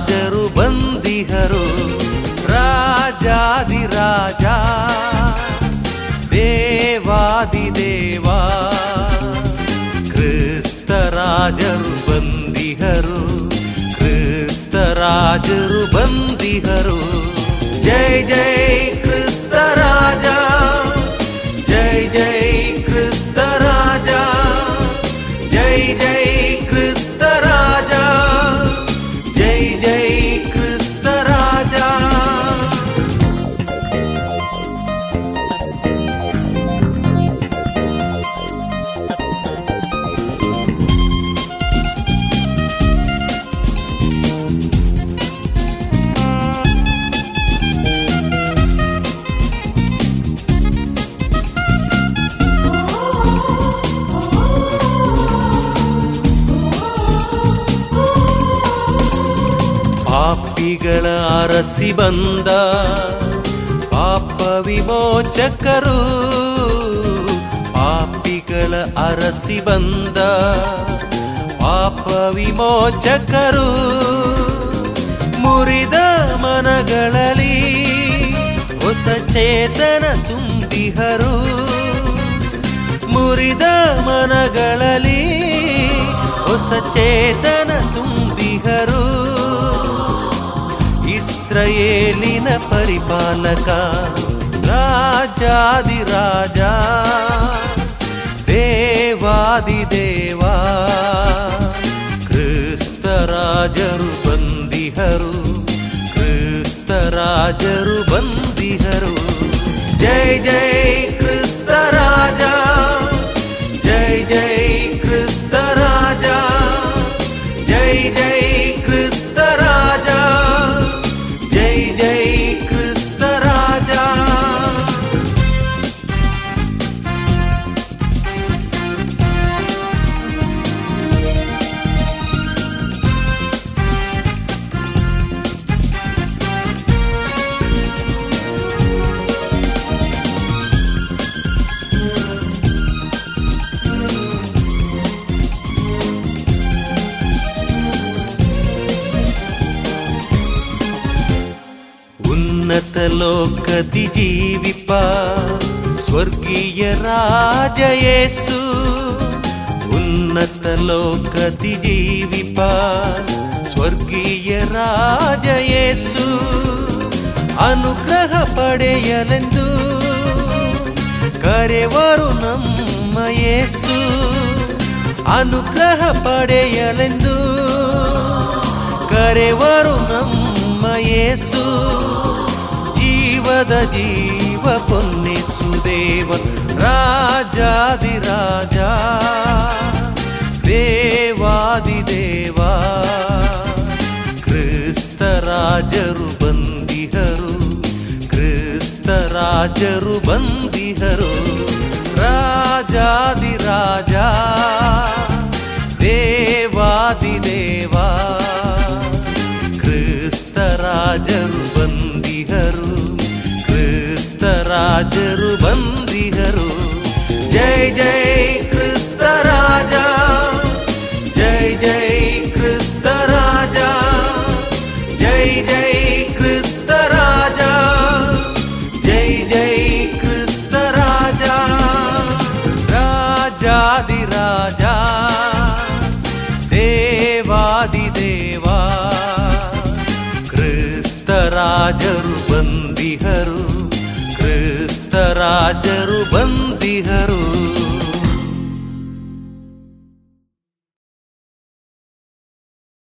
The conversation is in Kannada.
ರಾಜರು ಬಂದಿಹರು. ರಾಜಾದಿರಾಜ ದೇವಾದಿದೇವ ಕ್ರಿಸ್ತ ರಾಜರು ಬಂದಿಹರು. ಕ್ರಿಸ್ತ ರಾಜರು ಬಂದಿಹರು. ಜೈ ಜೈ ಕ್ರಿಸ್ತ ರಾಜ, ಜೈ ಜೈ ಕ್ರಿಸ್ತ ರಾಜ, ಜೈ ಜೈ ಕ್ರಿಸ್ತ ರಾಜ, ಜೈ ಜೈ ಕ್ರಿಸ್ತ ರಾಜ. ಪಾಪಿಗಳ ಅರಸಿ ಬಂದ ಪಾಪ ವಿಮೋಚಕರು. ಪಾಪಿಗಳ ಅರಸಿ ಬಂದ ಪಾಪ ವಿಮೋಚಕರು. ಮುರಿದ ಮನಗಳಲ್ಲಿ ಹೊಸ ಚೇತನ ತುಂಬಿಹರು. ಮುರಿದ ಮನಗಳಲ್ಲಿ ಹೊಸ ಚೇತನ ತುಂಬಿಹರು. ಇಸ್ರಾಯೇಲಿನ ಪರಿಪಾಲಕ ರಾಜಾದಿರಾಜ ದೇವಾದಿದೇವ ಕ್ರಿಸ್ತ ರಾಜರು ಬಂದಿಹರು. ಕ್ರಿಸ್ತ ರಾಜರು ಬಂದಿಹರು. ಜೈ ಜೈ ಕ್ರಿಸ್ತ ರಾಜ, ಜೈ ಜೈ ಕ್ರಿಸ್ತ ರಾಜ, ಜೈ ಜೈ ಕ್ರಿಸ್ತ ರಾಜ, ಜೈ ಜೈ ಕ್ರಿಸ್ತ ರಾಜ. ಉನ್ನತ ಲೋಕದಿ ಜೀವಿಪ ಸ್ವರ್ಗೀಯ ರಾಜ ಯೇಸು. ಉನ್ನತ ಲೋಕದಿ ಜೀವಿಪ ಸ್ವರ್ಗೀಯ ರಾಜ ಯೇಸು. ಅನುಗ್ರಹ ಪಡೆಯಲೆಂದು ಕರೆವರು ನಮ್ಮ ಯೇಸು. ಅನುಗ್ರಹ ಪಡೆಯಲೆಂದು ಕರೆವರು ನಮ್ಮ ಯೇಸು. ಜೀವದ ಜೀವ ಪೊನ್ನಿಸುದೇವ ರಾಜಾದಿರಾಜ ದೇವಾದಿದೇವ ಕ್ರಿಸ್ತ ರಾಜರು ಬಂದಿಹರು. ಕ್ರಿಸ್ತ ರಾಜರು ಬಂದಿಹರು. ರಾಜಾದಿರಾಜ ದೇವಾದಿದೇವ ಕ್ರಿಸ್ತ ರಾಜರು ಬಂದಿಹರು. ಕ್ರಿಸ್ತ ರಾಜರು ಬಂದಿಹರು. ಜೈ ಜೈ ಕ್ರಿಸ್ತ ರಾಜ, ಜೈ ಜೈ ಕ್ರಿಸ್ತ ರಾಜ, ಜೈ ಜೈ ಕ್ರಿಸ್ತ ರಾಜ, ಜೈ ಜೈ ಕ್ರಿಸ್ತ ರಾಜ. ರಾಜಾದಿರಾಜ ದೇವಾದಿದೇವ ಕ್ರಿಸ್ತ ರಾಜರು ಬಂದಿಹರು. ಕ್ರಿಸ್ತ ರಾಜರು ಬಂದಿಹರು.